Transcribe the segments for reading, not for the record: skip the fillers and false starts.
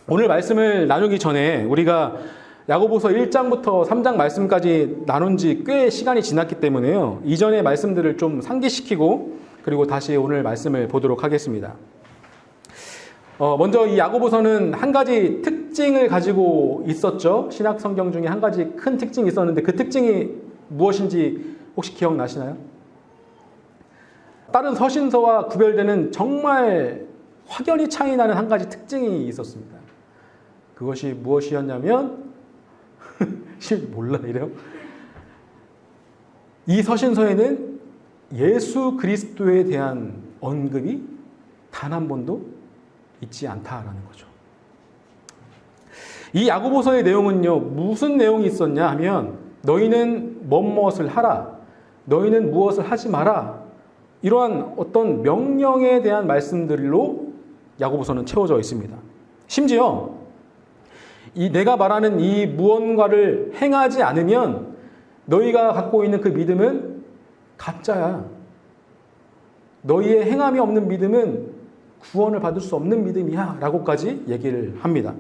오늘 말씀을 나누기 전에 우리가 야고보서 1장부터 3장 말씀까지 나눈 지 꽤 시간이 지났기 때문에요. 이전의 말씀들을 좀 상기시키고 그리고 다시 오늘 말씀을 보도록 하겠습니다. 먼저 이 야고보서는 한 가지 특징을 가지고 있었죠. 신약 성경 중에 한 가지 큰 특징이 있었는데 그 특징이 무엇인지 혹시 기억나시나요? 다른 서신서와 구별되는 정말 확연히 차이 나는 한 가지 특징이 있었습니다. 그것이 무엇이었냐면 몰라 이래요. 이 서신서에는 예수 그리스도에 대한 언급이 단 한 번도 있지 않다라는 거죠. 이 야고보서의 내용은요, 무슨 내용이 있었냐 하면 너희는 무엇을 하라, 너희는 무엇을 하지 마라, 이러한 어떤 명령에 대한 말씀들로 야고보서는 채워져 있습니다. 심지어 내가 말하는 이 무언가를 행하지 않으면 너희가 갖고 있는 그 믿음은 가짜야. 너희의 행함이 없는 믿음은 구원을 받을 수 없는 믿음이야 라고까지 얘기를 합니다.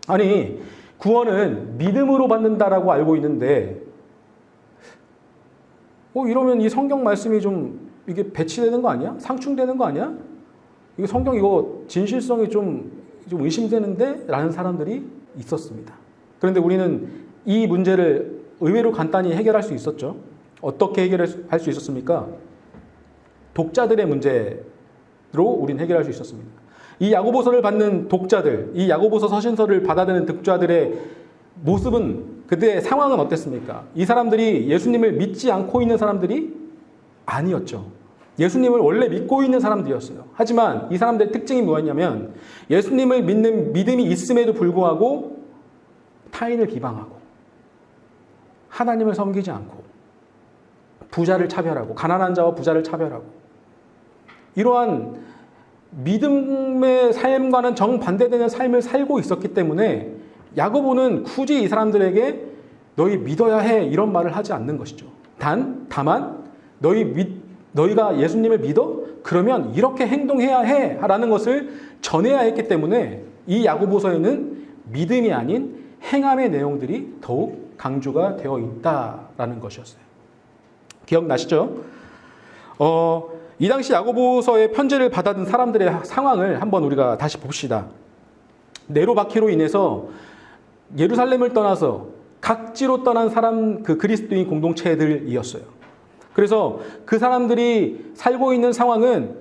아니, 구원은 믿음으로 받는다라고 알고 있는데 이러면 이 성경 말씀이 좀 이게 배치되는 거 아니야? 상충되는 거 아니야? 이거 성경 이거 진실성이 좀 의심되는데? 라는 사람들이 있었습니다. 그런데 우리는 이 문제를 의외로 간단히 해결할 수 있었죠. 어떻게 해결할 수 있었습니까? 독자들의 문제로 우리는 해결할 수 있었습니다. 이 야고보서를 받는 독자들, 이 야고보서 서신서를 받아드는 독자들의 모습은, 그들의 상황은 어땠습니까? 이 사람들이 예수님을 믿지 않고 있는 사람들이 아니었죠. 예수님을 원래 믿고 있는 사람들이었어요. 하지만 이 사람들의 특징이 뭐였냐면 예수님을 믿는 믿음이 있음에도 불구하고 타인을 비방하고 하나님을 섬기지 않고 부자를 차별하고 가난한 자와 부자를 차별하고 이러한 믿음의 삶과는 정반대되는 삶을 살고 있었기 때문에 야고보는 굳이 이 사람들에게 너희 믿어야 해 이런 말을 하지 않는 것이죠. 다만 너희가 예수님을 믿어? 그러면 이렇게 행동해야 해 라는 것을 전해야 했기 때문에 이 야고보서에는 믿음이 아닌 행함의 내용들이 더욱 강조가 되어 있다라는 것이었어요. 기억나시죠? 이 당시 야고보서의 편지를 받아든 사람들의 상황을 한번 우리가 다시 봅시다. 네로 박해로 인해서 예루살렘을 떠나서 각지로 떠난 사람, 그 그리스도인 공동체들이었어요. 그래서 그 사람들이 살고 있는 상황은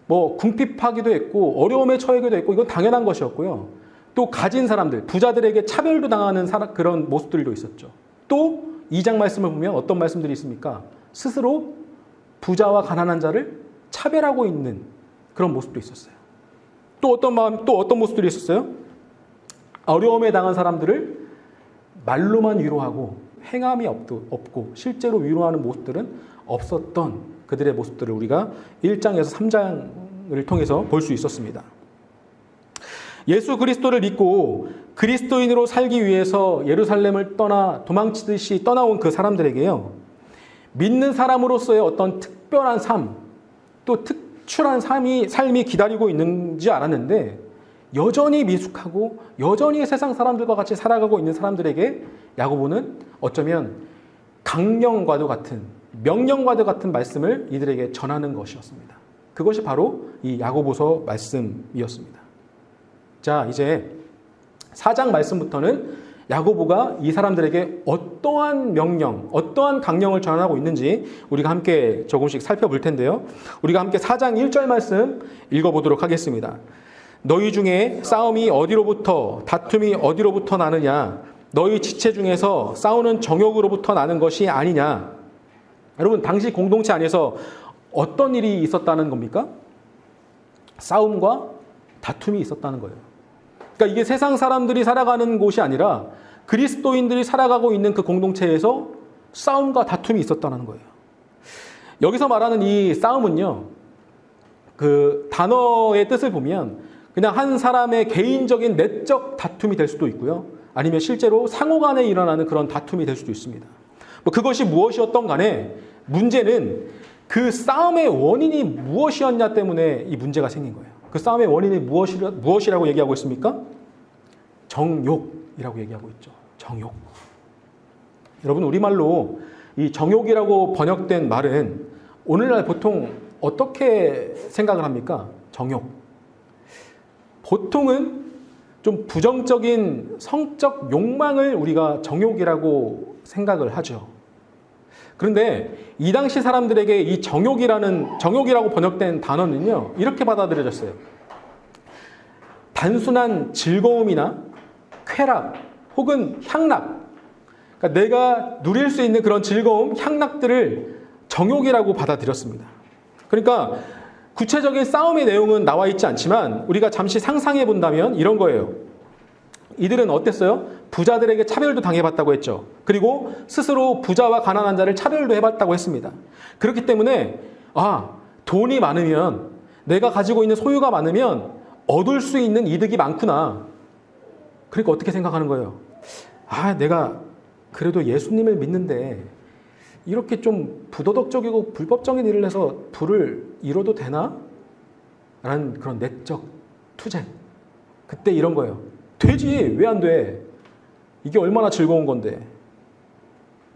궁핍하기도 했고 어려움에 처하기도 했고 이건 당연한 것이었고요. 또 가진 사람들, 부자들에게 차별도 당하는 그런 모습들도 있었죠. 또 2장 말씀을 보면 어떤 말씀들이 있습니까? 스스로 부자와 가난한 자를 차별하고 있는 그런 모습도 있었어요. 또 어떤 모습들이 있었어요? 어려움에 당한 사람들을 말로만 위로하고 행함이 없고 실제로 위로하는 모습들은 없었던 그들의 모습들을 우리가 1장에서 3장을 통해서 볼 수 있었습니다. 예수 그리스도를 믿고 그리스도인으로 살기 위해서 예루살렘을 도망치듯이 떠나온 그 사람들에게요, 믿는 사람으로서의 어떤 특별한 삶, 또 특출한 삶이 기다리고 있는지 알았는데 여전히 미숙하고 여전히 세상 사람들과 같이 살아가고 있는 사람들에게 야고보는 어쩌면 강령과도 같은, 명령과도 같은 말씀을 이들에게 전하는 것이었습니다. 그것이 바로 이 야고보서 말씀이었습니다. 자, 이제 4장 말씀부터는 야고보가 이 사람들에게 어떠한 명령, 어떠한 강령을 전하고 있는지 우리가 함께 조금씩 살펴볼 텐데요. 우리가 함께 4장 1절 말씀 읽어보도록 하겠습니다. 너희 중에 싸움이 어디로부터, 다툼이 어디로부터 나느냐? 너희 지체 중에서 싸우는 정욕으로부터 나는 것이 아니냐? 여러분, 당시 공동체 안에서 어떤 일이 있었다는 겁니까? 싸움과 다툼이 있었다는 거예요. 그러니까 이게 세상 사람들이 살아가는 곳이 아니라 그리스도인들이 살아가고 있는 그 공동체에서 싸움과 다툼이 있었다는 거예요. 여기서 말하는 이 싸움은요, 그 단어의 뜻을 보면 그냥 한 사람의 개인적인 내적 다툼이 될 수도 있고요. 아니면 실제로 상호 간에 일어나는 그런 다툼이 될 수도 있습니다. 그것이 무엇이었던 간에 문제는 그 싸움의 원인이 무엇이었냐 때문에 이 문제가 생긴 거예요. 그 싸움의 원인이 무엇이라고 얘기하고 있습니까? 정욕이라고 얘기하고 있죠. 정욕. 여러분, 우리말로 이 정욕이라고 번역된 말은 오늘날 보통 어떻게 생각을 합니까? 정욕. 보통은 좀 부정적인 성적 욕망을 우리가 정욕이라고 생각을 하죠. 그런데 이 당시 사람들에게 이 정욕이라고 번역된 단어는요, 이렇게 받아들여졌어요. 단순한 즐거움이나 쾌락 혹은 향락, 그러니까 내가 누릴 수 있는 그런 즐거움, 향락들을 정욕이라고 받아들였습니다. 그러니까 구체적인 싸움의 내용은 나와 있지 않지만 우리가 잠시 상상해 본다면 이런 거예요. 이들은 어땠어요? 부자들에게 차별도 당해봤다고 했죠. 그리고 스스로 부자와 가난한 자를 차별도 해봤다고 했습니다. 그렇기 때문에 돈이 많으면, 내가 가지고 있는 소유가 많으면 얻을 수 있는 이득이 많구나. 그러니까 어떻게 생각하는 거예요? 내가 그래도 예수님을 믿는데 이렇게 좀 부도덕적이고 불법적인 일을 해서 부를 이뤄도 되나? 라는 그런 내적 투쟁. 그때 이런 거예요. 되지, 왜 안 돼? 이게 얼마나 즐거운 건데.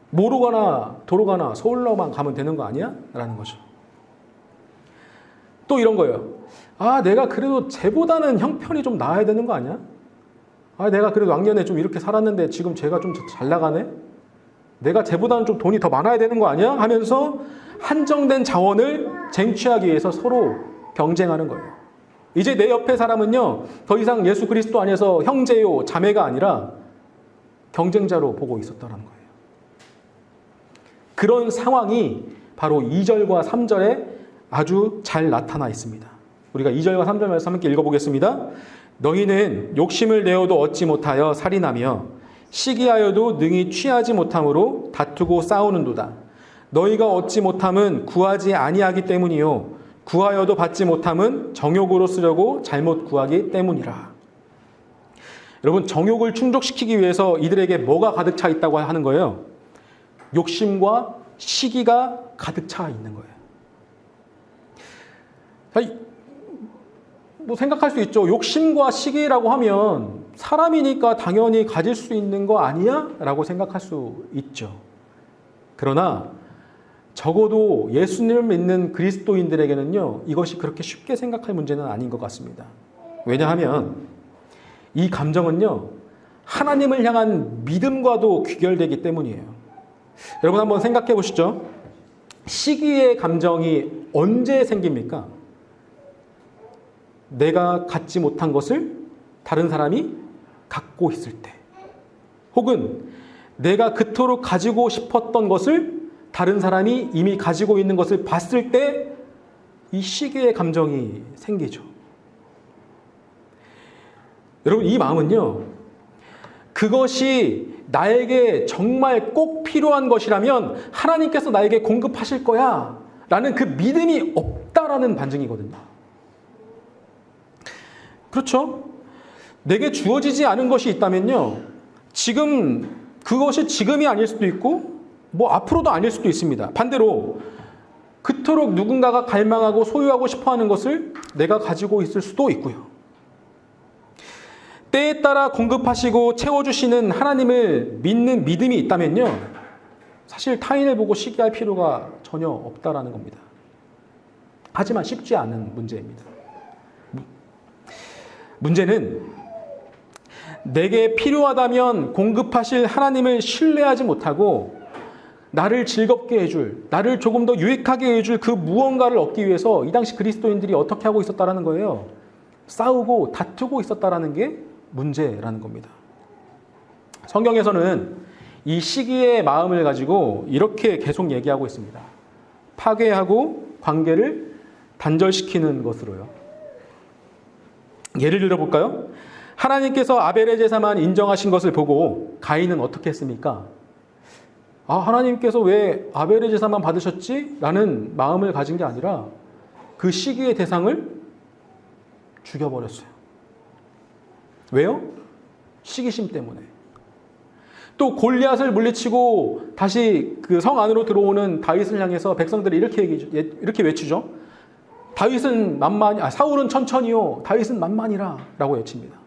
뭐로 가나 도로 가나 서울로만 가면 되는 거 아니야? 라는 거죠. 또 이런 거예요. 내가 그래도 쟤보다는 형편이 좀 나아야 되는 거 아니야? 내가 그래도 왕년에 좀 이렇게 살았는데 지금 쟤가 좀 잘 나가네? 내가 쟤보다는 좀 돈이 더 많아야 되는 거 아니야? 하면서 한정된 자원을 쟁취하기 위해서 서로 경쟁하는 거예요. 이제 내 옆에 사람은요, 더 이상 예수 그리스도 안에서 형제요, 자매가 아니라 경쟁자로 보고 있었다는 거예요. 그런 상황이 바로 2절과 3절에 아주 잘 나타나 있습니다. 우리가 2절과 3절 말씀 함께 읽어보겠습니다. 너희는 욕심을 내어도 얻지 못하여 살인하며 시기하여도 능히 취하지 못함으로 다투고 싸우는도다. 너희가 얻지 못함은 구하지 아니하기 때문이요 구하여도 받지 못함은 정욕으로 쓰려고 잘못 구하기 때문이라. 여러분, 정욕을 충족시키기 위해서 이들에게 뭐가 가득 차 있다고 하는 거예요? 욕심과 시기가 가득 차 있는 거예요. 생각할 수 있죠. 욕심과 시기라고 하면 사람이니까 당연히 가질 수 있는 거 아니야? 라고 생각할 수 있죠. 그러나 적어도 예수님을 믿는 그리스도인들에게는요, 이것이 그렇게 쉽게 생각할 문제는 아닌 것 같습니다. 왜냐하면 이 감정은요, 하나님을 향한 믿음과도 귀결되기 때문이에요. 여러분 한번 생각해 보시죠. 시기의 감정이 언제 생깁니까? 내가 갖지 못한 것을 다른 사람이 갖고 있을 때, 혹은 내가 그토록 가지고 싶었던 것을 다른 사람이 이미 가지고 있는 것을 봤을 때 이 시기의 감정이 생기죠. 여러분, 이 마음은요, 그것이 나에게 정말 꼭 필요한 것이라면 하나님께서 나에게 공급하실 거야 라는 그 믿음이 없다라는 반증이거든요. 그렇죠? 내게 주어지지 않은 것이 있다면요, 그것이 지금이 아닐 수도 있고 앞으로도 아닐 수도 있습니다. 반대로 그토록 누군가가 갈망하고 소유하고 싶어하는 것을 내가 가지고 있을 수도 있고요. 때에 따라 공급하시고 채워주시는 하나님을 믿는 믿음이 있다면요, 사실 타인을 보고 시기할 필요가 전혀 없다라는 겁니다. 하지만 쉽지 않은 문제입니다. 문제는 내게 필요하다면 공급하실 하나님을 신뢰하지 못하고 나를 즐겁게 해줄, 나를 조금 더 유익하게 해줄 그 무언가를 얻기 위해서 이 당시 그리스도인들이 어떻게 하고 있었다라는 거예요? 싸우고 다투고 있었다라는 게 문제라는 겁니다. 성경에서는 이 시기의 마음을 가지고 이렇게 계속 얘기하고 있습니다. 파괴하고 관계를 단절시키는 것으로요. 예를 들어볼까요? 하나님께서 아벨의 제사만 인정하신 것을 보고 가인은 어떻게 했습니까? 하나님께서 왜 아벨의 제사만 받으셨지? 라는 마음을 가진 게 아니라 그 시기의 대상을 죽여버렸어요. 왜요? 시기심 때문에. 또 골리앗을 물리치고 다시 그 성 안으로 들어오는 다윗을 향해서 백성들이 이렇게 외치죠. 사울은 천천히요, 다윗은 만만이라 라고 외칩니다.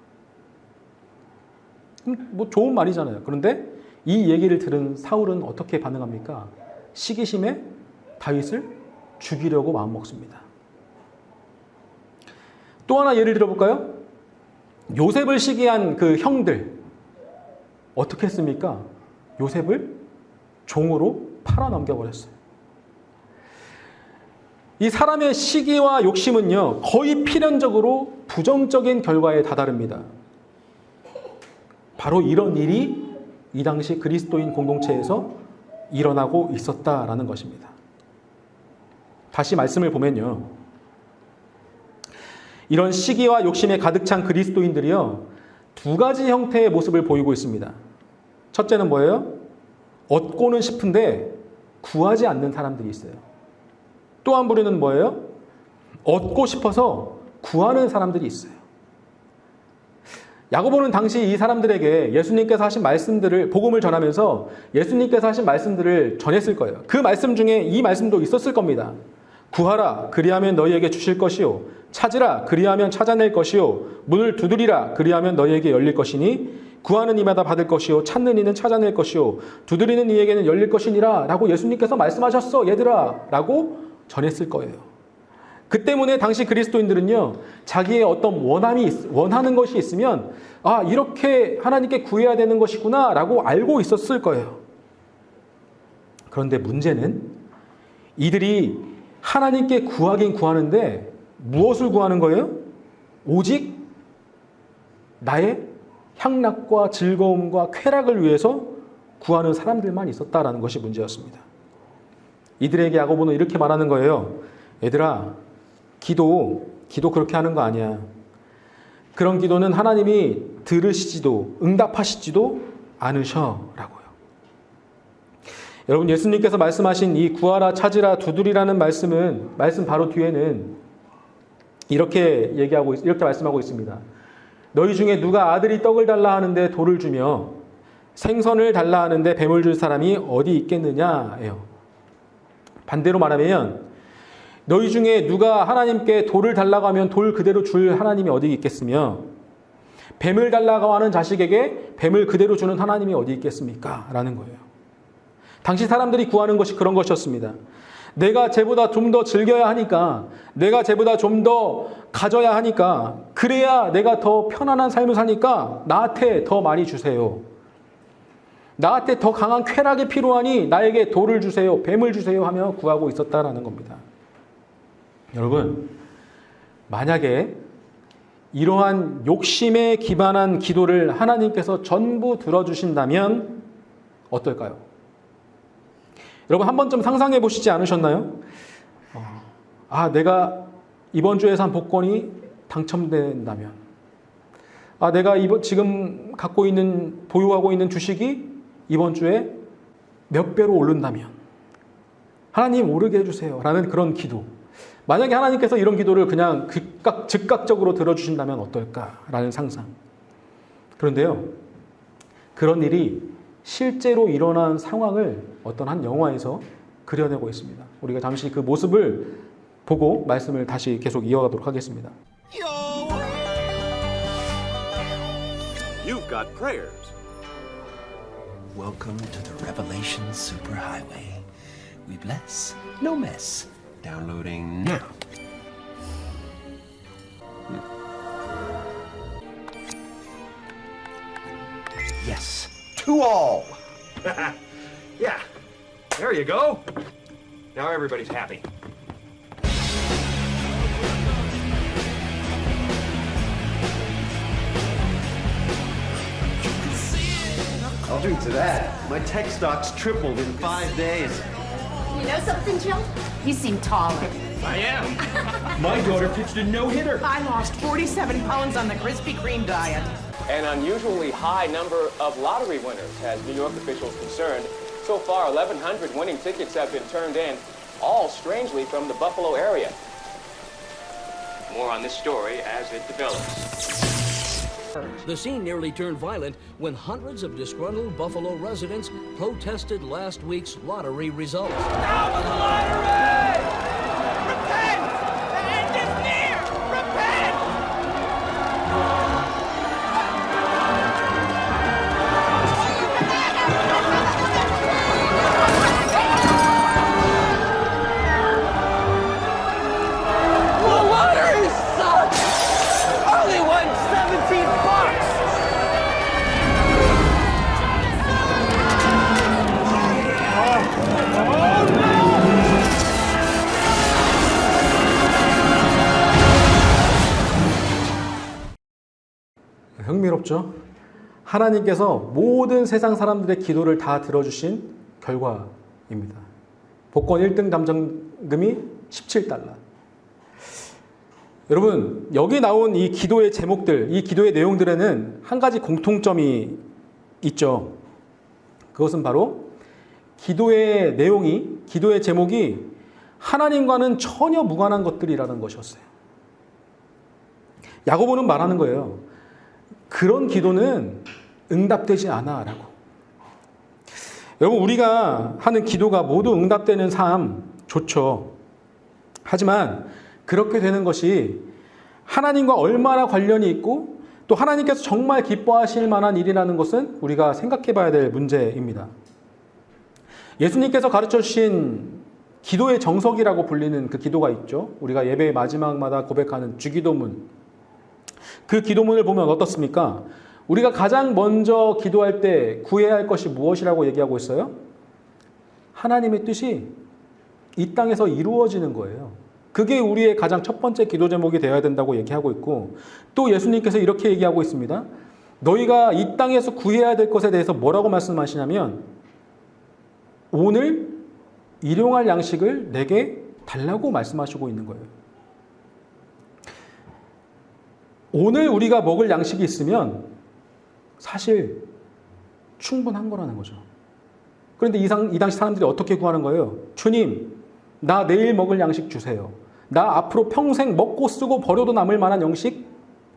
뭐 좋은 말이잖아요. 그런데 이 얘기를 들은 사울은 어떻게 반응합니까? 시기심에 다윗을 죽이려고 마음먹습니다. 또 하나 예를 들어볼까요? 요셉을 시기한 그 형들 어떻게 했습니까? 요셉을 종으로 팔아 넘겨버렸어요. 이 사람의 시기와 욕심은요, 거의 필연적으로 부정적인 결과에 다다릅니다. 바로 이런 일이 이 당시 그리스도인 공동체에서 일어나고 있었다라는 것입니다. 다시 말씀을 보면요, 이런 시기와 욕심에 가득 찬 그리스도인들이요, 두 가지 형태의 모습을 보이고 있습니다. 첫째는 뭐예요? 얻고는 싶은데 구하지 않는 사람들이 있어요. 또 한 부류는 뭐예요? 얻고 싶어서 구하는 사람들이 있어요. 야고보는 당시 이 사람들에게 예수님께서 하신 말씀들을, 복음을 전하면서 예수님께서 하신 말씀들을 전했을 거예요. 그 말씀 중에 이 말씀도 있었을 겁니다. 구하라, 그리하면 너희에게 주실 것이요. 찾으라, 그리하면 찾아낼 것이요. 문을 두드리라, 그리하면 너희에게 열릴 것이니 구하는 이마다 받을 것이요. 찾는 이는 찾아낼 것이요. 두드리는 이에게는 열릴 것이니라 라고 예수님께서 말씀하셨어, 얘들아 라고 전했을 거예요. 그 때문에 당시 그리스도인들은요, 자기의 어떤 원하는 것이 있으면 아, 이렇게 하나님께 구해야 되는 것이구나 라고 알고 있었을 거예요. 그런데 문제는 이들이 하나님께 구하긴 구하는데 무엇을 구하는 거예요? 오직 나의 향락과 즐거움과 쾌락을 위해서 구하는 사람들만 있었다라는 것이 문제였습니다. 이들에게 야고보는 이렇게 말하는 거예요. 얘들아, 기도 그렇게 하는 거 아니야. 그런 기도는 하나님이 들으시지도 응답하시지도 않으셔라고요. 여러분, 예수님께서 말씀하신 이 구하라, 찾으라, 두드리라는 말씀 바로 뒤에는 이렇게 말씀하고 있습니다. 너희 중에 누가 아들이 떡을 달라 하는데 돌을 주며 생선을 달라 하는데 뱀을 줄 사람이 어디 있겠느냐예요. 반대로 말하면 너희 중에 누가 하나님께 돌을 달라고 하면 돌 그대로 줄 하나님이 어디 있겠으며 뱀을 달라고 하는 자식에게 뱀을 그대로 주는 하나님이 어디 있겠습니까? 라는 거예요. 당시 사람들이 구하는 것이 그런 것이었습니다. 내가 쟤보다 좀 더 즐겨야 하니까, 내가 쟤보다 좀 더 가져야 하니까, 그래야 내가 더 편안한 삶을 사니까 나한테 더 많이 주세요. 나한테 더 강한 쾌락이 필요하니 나에게 돌을 주세요, 뱀을 주세요 하며 구하고 있었다라는 겁니다. 여러분, 만약에 이러한 욕심에 기반한 기도를 하나님께서 전부 들어주신다면 어떨까요? 여러분, 한 번쯤 상상해 보시지 않으셨나요? 내가 이번 주에 산 복권이 당첨된다면, 내가 지금 보유하고 있는 주식이 이번 주에 몇 배로 오른다면 하나님 오르게 해주세요 라는 그런 기도. 만약에 하나님께서 이런 기도를 그냥 즉각적으로 들어주신다면 어떨까라는 상상. 그런데요, 그런 일이 실제로 일어난 상황을 어떤 한 영화에서 그려내고 있습니다. 우리가 잠시 그 모습을 보고 말씀을 다시 계속 이어가도록 하겠습니다. You've got prayers. Welcome to the Revelation Superhighway. We bless, no mess. Downloading now. Yes, to all. Yeah, there you go. Now everybody's happy. I'll drink to that. My tech stock's tripled in 5 days. You know something, Jill? You seem taller. I am. My daughter pitched a no-hitter. I lost 47 pounds on the Krispy Kreme diet. An unusually high number of lottery winners has New York officials concerned. So far, 1,100 winning tickets have been turned in, all strangely from the Buffalo area. More on this story as it develops. The scene nearly turned violent when hundreds of disgruntled Buffalo residents protested last week's lottery results. Stop the lottery! Repent! The end is near! Repent! 흥미롭죠? 하나님께서 모든 세상 사람들의 기도를 다 들어주신 결과입니다. 복권 1등 당첨금이 17달러. 여러분, 여기 나온 이 기도의 제목들, 이 기도의 내용들에는 한 가지 공통점이 있죠. 그것은 바로 기도의 내용이, 기도의 제목이 하나님과는 전혀 무관한 것들이라는 것이었어요. 야고보는 말하는 거예요. 그런 기도는 응답되지 않아 라고. 여러분, 우리가 하는 기도가 모두 응답되는 삶 좋죠. 하지만 그렇게 되는 것이 하나님과 얼마나 관련이 있고 또 하나님께서 정말 기뻐하실 만한 일이라는 것은 우리가 생각해 봐야 될 문제입니다. 예수님께서 가르쳐 주신 기도의 정석이라고 불리는 그 기도가 있죠. 우리가 예배의 마지막마다 고백하는 주기도문. 그 기도문을 보면 어떻습니까? 우리가 가장 먼저 기도할 때 구해야 할 것이 무엇이라고 얘기하고 있어요? 하나님의 뜻이 이 땅에서 이루어지는 거예요. 그게 우리의 가장 첫 번째 기도 제목이 되어야 된다고 얘기하고 있고, 또 예수님께서 이렇게 얘기하고 있습니다. 너희가 이 땅에서 구해야 될 것에 대해서 뭐라고 말씀하시냐면 오늘 일용할 양식을 내게 달라고 말씀하시고 있는 거예요. 오늘 우리가 먹을 양식이 있으면 사실 충분한 거라는 거죠. 그런데 이 당시 사람들이 어떻게 구하는 거예요? 주님, 나 내일 먹을 양식 주세요. 나 앞으로 평생 먹고 쓰고 버려도 남을 만한 양식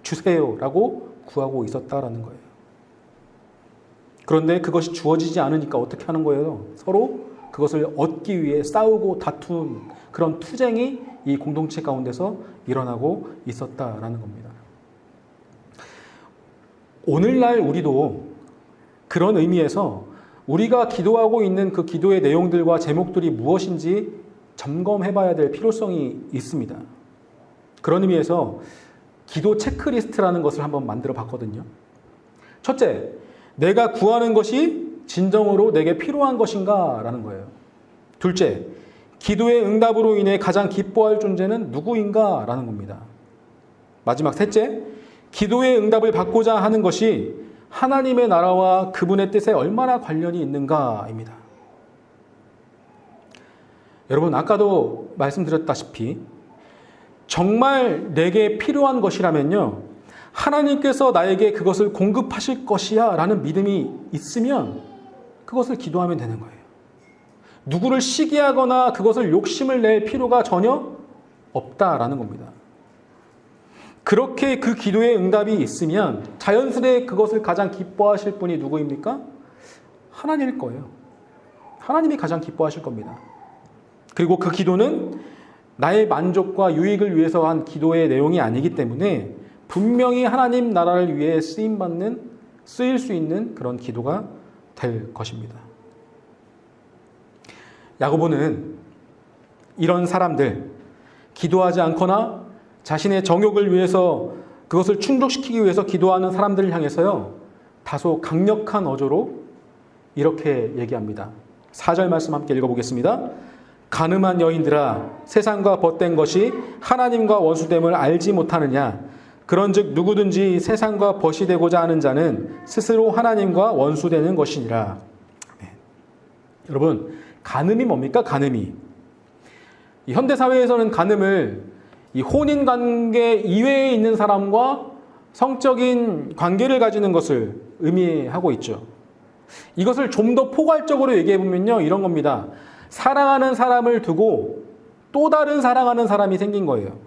주세요. 라고 구하고 있었다라는 거예요. 그런데 그것이 주어지지 않으니까 어떻게 하는 거예요? 서로 그것을 얻기 위해 싸우고 다툰 그런 투쟁이 이 공동체 가운데서 일어나고 있었다라는 겁니다. 오늘날 우리도 그런 의미에서 우리가 기도하고 있는 그 기도의 내용들과 제목들이 무엇인지 점검해 봐야 될 필요성이 있습니다. 그런 의미에서 기도 체크리스트라는 것을 한번 만들어 봤거든요. 첫째, 내가 구하는 것이 진정으로 내게 필요한 것인가? 라는 거예요. 둘째, 기도의 응답으로 인해 가장 기뻐할 존재는 누구인가? 라는 겁니다. 마지막 셋째, 기도의 응답을 받고자 하는 것이 하나님의 나라와 그분의 뜻에 얼마나 관련이 있는가입니다. 여러분, 아까도 말씀드렸다시피 정말 내게 필요한 것이라면요, 하나님께서 나에게 그것을 공급하실 것이야 라는 믿음이 있으면 그것을 기도하면 되는 거예요. 누구를 시기하거나 그것을 욕심을 낼 필요가 전혀 없다라는 겁니다. 그렇게 그 기도의 응답이 있으면 자연스레 그것을 가장 기뻐하실 분이 누구입니까? 하나님일 거예요. 하나님이 가장 기뻐하실 겁니다. 그리고 그 기도는 나의 만족과 유익을 위해서 한 기도의 내용이 아니기 때문에 분명히 하나님 나라를 위해 쓰일 수 있는 그런 기도가 될 것입니다. 야고보는 이런 사람들, 기도하지 않거나 자신의 정욕을 위해서 그것을 충족시키기 위해서 기도하는 사람들을 향해서요, 다소 강력한 어조로 이렇게 얘기합니다. 4절 말씀 함께 읽어보겠습니다. 가늠한 여인들아, 세상과 벗된 것이 하나님과 원수됨을 알지 못하느냐? 그런즉 누구든지 세상과 벗이 되고자 하는 자는 스스로 하나님과 원수되는 것이니라. 여러분, 간음이 뭡니까? 간음이. 이 현대 사회에서는 간음을 이 혼인 관계 이외에 있는 사람과 성적인 관계를 가지는 것을 의미하고 있죠. 이것을 좀 더 포괄적으로 얘기해 보면요, 이런 겁니다. 사랑하는 사람을 두고 또 다른 사랑하는 사람이 생긴 거예요.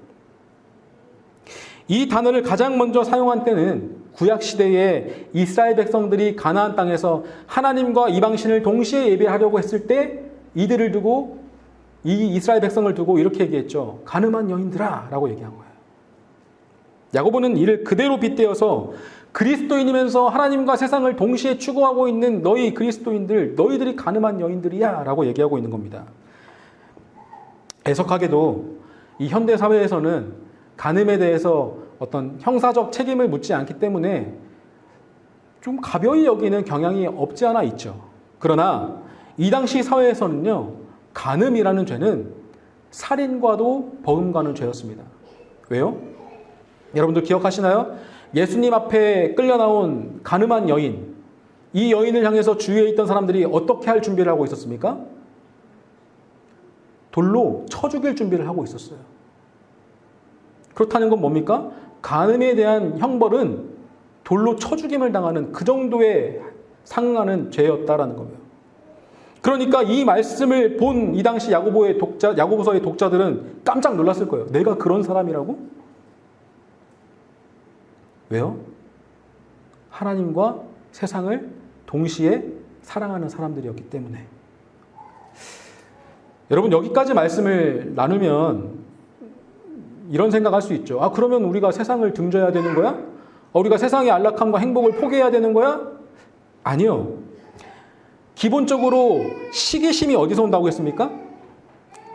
이 단어를 가장 먼저 사용한 때는 구약 시대에 이스라엘 백성들이 가나안 땅에서 하나님과 이방신을 동시에 예배하려고 했을 때 이들을 두고, 이 이스라엘 백성을 두고 이렇게 얘기했죠. 가늠한 여인들아 라고 얘기한 거예요. 야고보는 이를 그대로 빗대어서 그리스도인이면서 하나님과 세상을 동시에 추구하고 있는 너희 그리스도인들, 너희들이 가늠한 여인들이야 라고 얘기하고 있는 겁니다. 애석하게도 이 현대 사회에서는 간음에 대해서 어떤 형사적 책임을 묻지 않기 때문에 좀 가벼이 여기는 경향이 없지 않아 있죠. 그러나 이 당시 사회에서는요, 간음이라는 죄는 살인과도 버금가는 죄였습니다. 왜요? 여러분들 기억하시나요? 예수님 앞에 끌려 나온 가늠한 여인, 이 여인을 향해서 주위에 있던 사람들이 어떻게 할 준비를 하고 있었습니까? 돌로 쳐 죽일 준비를 하고 있었어요. 그렇다는 건 뭡니까? 간음에 대한 형벌은 돌로 쳐 죽임을 당하는 그 정도에 상응하는 죄였다라는 거예요. 그러니까 이 말씀을 본 이 당시 야고보서의 독자들은 깜짝 놀랐을 거예요. 내가 그런 사람이라고? 왜요? 하나님과 세상을 동시에 사랑하는 사람들이었기 때문에. 여러분, 여기까지 말씀을 나누면 이런 생각할 수 있죠. 아, 그러면 우리가 세상을 등져야 되는 거야? 우리가 세상의 안락함과 행복을 포기해야 되는 거야? 아니요. 기본적으로 시기심이 어디서 온다고 했습니까?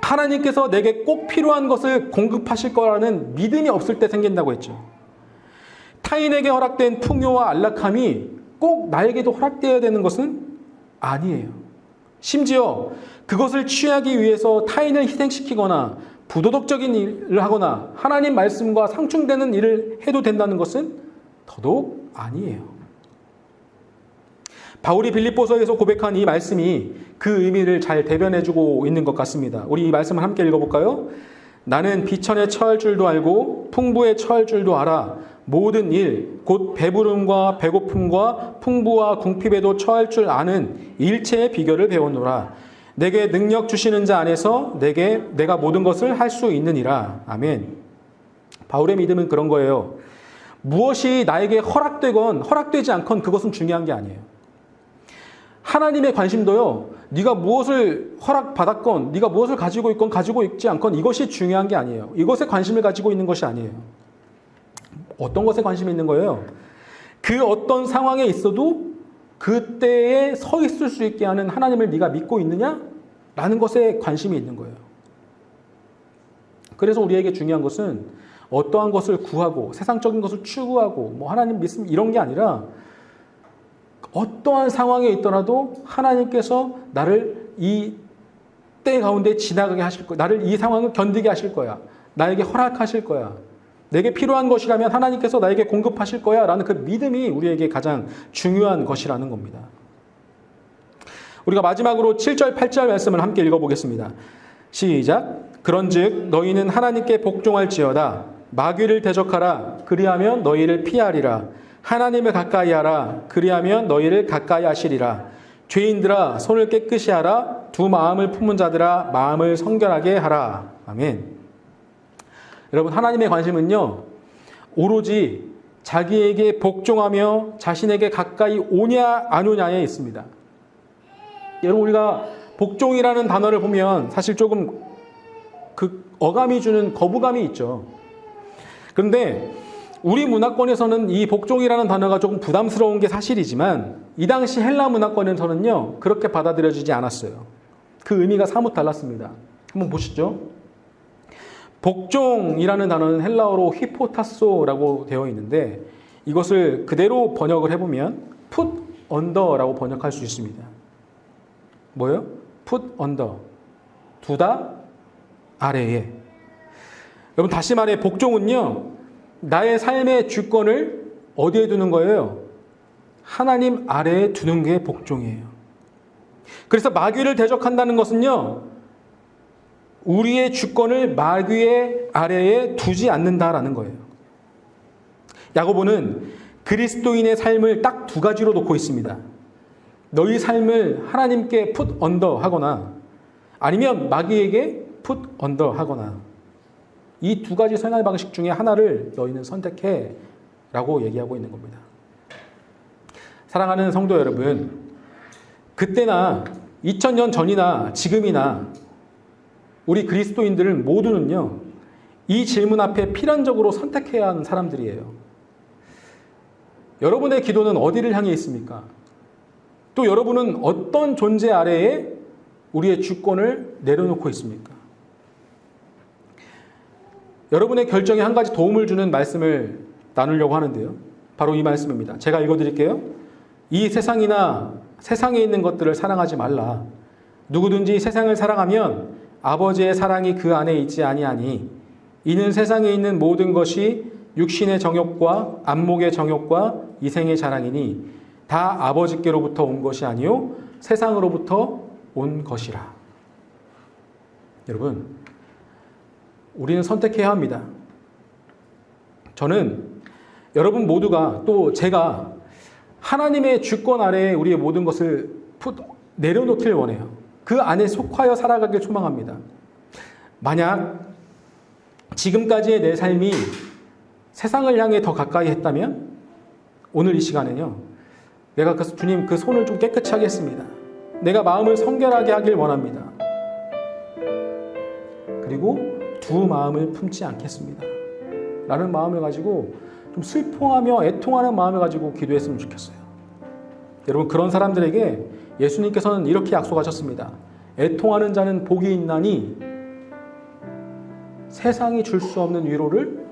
하나님께서 내게 꼭 필요한 것을 공급하실 거라는 믿음이 없을 때 생긴다고 했죠. 타인에게 허락된 풍요와 안락함이 꼭 나에게도 허락되어야 되는 것은 아니에요. 심지어 그것을 취하기 위해서 타인을 희생시키거나 부도덕적인 일을 하거나 하나님 말씀과 상충되는 일을 해도 된다는 것은 더더욱 아니에요. 바울이 빌립보서에서 고백한 이 말씀이 그 의미를 잘 대변해주고 있는 것 같습니다. 우리 이 말씀을 함께 읽어볼까요? 나는 비천에 처할 줄도 알고 풍부에 처할 줄도 알아. 모든 일, 곧 배부름과 배고픔과 풍부와 궁핍에도 처할 줄 아는 일체의 비결을 배웠노라. 내게 능력 주시는 자 안에서 내가 모든 것을 할 수 있느니라. 아멘. 바울의 믿음은 그런 거예요. 무엇이 나에게 허락되건 허락되지 않건 그것은 중요한 게 아니에요. 하나님의 관심도요, 네가 무엇을 허락받았건 네가 무엇을 가지고 있건 가지고 있지 않건 이것이 중요한 게 아니에요. 이것에 관심을 가지고 있는 것이 아니에요. 어떤 것에 관심이 있는 거예요? 그 어떤 상황에 있어도 그때에 서 있을 수 있게 하는 하나님을 네가 믿고 있느냐? 라는 것에 관심이 있는 거예요. 그래서 우리에게 중요한 것은 어떠한 것을 구하고 세상적인 것을 추구하고 뭐 하나님 믿음 이런 게 아니라 어떠한 상황에 있더라도 하나님께서 나를 이 때 가운데 지나가게 하실 거야. 나를 이 상황을 견디게 하실 거야. 나에게 허락하실 거야. 내게 필요한 것이라면 하나님께서 나에게 공급하실 거야. 라는 그 믿음이 우리에게 가장 중요한 것이라는 겁니다. 우리가 마지막으로 7절, 8절 말씀을 함께 읽어보겠습니다. 시작. 그런즉 너희는 하나님께 복종할지어다. 마귀를 대적하라. 그리하면 너희를 피하리라. 하나님을 가까이 하라. 그리하면 너희를 가까이 하시리라. 죄인들아 손을 깨끗이 하라. 두 마음을 품은 자들아 마음을 성결하게 하라. 아멘. 여러분, 하나님의 관심은요, 오로지 자기에게 복종하며 자신에게 가까이 오냐 안 오냐에 있습니다. 여러분, 우리가 복종이라는 단어를 보면 사실 조금 그 어감이 주는 거부감이 있죠. 그런데 우리 문화권에서는 이 복종이라는 단어가 조금 부담스러운 게 사실이지만 이 당시 헬라 문화권에서는요, 그렇게 받아들여지지 않았어요. 그 의미가 사뭇 달랐습니다. 한번 보시죠. 복종이라는 단어는 헬라어로 히포타소라고 되어 있는데 이것을 그대로 번역을 해보면 put under라고 번역할 수 있습니다. 뭐예요? put under. 두다 아래에. 여러분, 다시 말해 복종은요, 나의 삶의 주권을 어디에 두는 거예요? 하나님 아래에 두는 게 복종이에요. 그래서 마귀를 대적한다는 것은요, 우리의 주권을 마귀의 아래에 두지 않는다라는 거예요. 야고보는 그리스도인의 삶을 딱 두 가지로 놓고 있습니다. 너희 삶을 하나님께 put under 하거나 아니면 마귀에게 put under 하거나 이 두 가지 생활 방식 중에 하나를 너희는 선택해 라고 얘기하고 있는 겁니다. 사랑하는 성도 여러분, 그때나 2000년 전이나 지금이나 우리 그리스도인들은 모두는요, 이 질문 앞에 필연적으로 선택해야 하는 사람들이에요. 여러분의 기도는 어디를 향해 있습니까? 또 여러분은 어떤 존재 아래에 우리의 주권을 내려놓고 있습니까? 여러분의 결정에 한 가지 도움을 주는 말씀을 나누려고 하는데요. 바로 이 말씀입니다. 제가 읽어드릴게요. 이 세상이나 세상에 있는 것들을 사랑하지 말라. 누구든지 세상을 사랑하면 아버지의 사랑이 그 안에 있지 아니하니 이는 세상에 있는 모든 것이 육신의 정욕과 안목의 정욕과 이생의 자랑이니 다 아버지께로부터 온 것이 아니요 세상으로부터 온 것이라. 여러분, 우리는 선택해야 합니다. 저는 여러분 모두가 또 제가 하나님의 주권 아래에 우리의 모든 것을 내려놓길 원해요. 그 안에 속하여 살아가길 소망합니다. 만약 지금까지의 내 삶이 세상을 향해 더 가까이 했다면 오늘 이 시간에는요, 내가 주님 그 손을 좀 깨끗이 하겠습니다. 내가 마음을 성결하게 하길 원합니다. 그리고 두 마음을 품지 않겠습니다. 라는 마음을 가지고 좀 슬퍼하며 애통하는 마음을 가지고 기도했으면 좋겠어요. 여러분, 그런 사람들에게 예수님께서는 이렇게 약속하셨습니다. 애통하는 자는 복이 있나니 세상이 줄 수 없는 위로를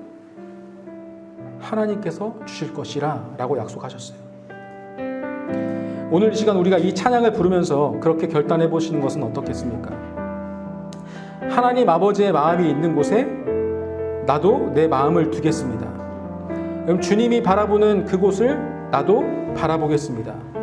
하나님께서 주실 것이라 라고 약속하셨어요. 오늘 이 시간 우리가 이 찬양을 부르면서 그렇게 결단해 보시는 것은 어떻겠습니까? 하나님 아버지의 마음이 있는 곳에 나도 내 마음을 두겠습니다. 주님이 바라보는 그곳을 나도 바라보겠습니다.